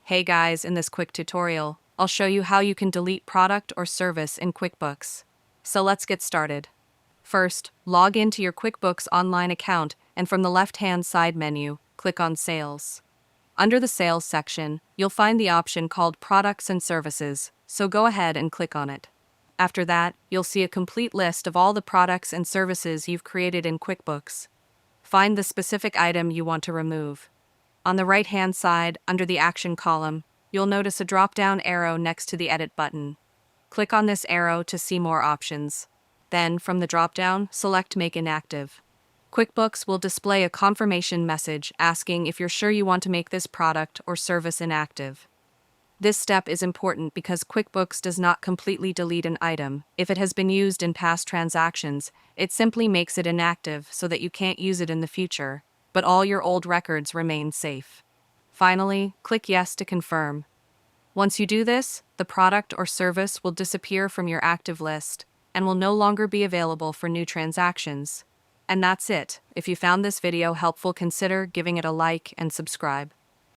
Hey guys, in this quick tutorial, I'll show you how you can delete product or service in QuickBooks. So let's get started. First, log into your QuickBooks Online account and from the left-hand side menu, click on Sales. Under the Sales section, you'll find the option called Products and Services, so go ahead and click on it. After that, you'll see a complete list of all the products and services you've created in QuickBooks. Find the specific item you want to remove. On the right-hand side, under the Action column, you'll notice a drop-down arrow next to the Edit button. Click on this arrow to see more options. Then, from the drop-down, select Make Inactive. QuickBooks will display a confirmation message asking if you're sure you want to make this product or service inactive. This step is important because QuickBooks does not completely delete an item. If it has been used in past transactions, it simply makes it inactive so that you can't use it in the future, but all your old records remain safe. Finally, click Yes to confirm. Once you do this, the product or service will disappear from your active list and will no longer be available for new transactions. And that's it. If you found this video helpful, consider giving it a like and subscribe.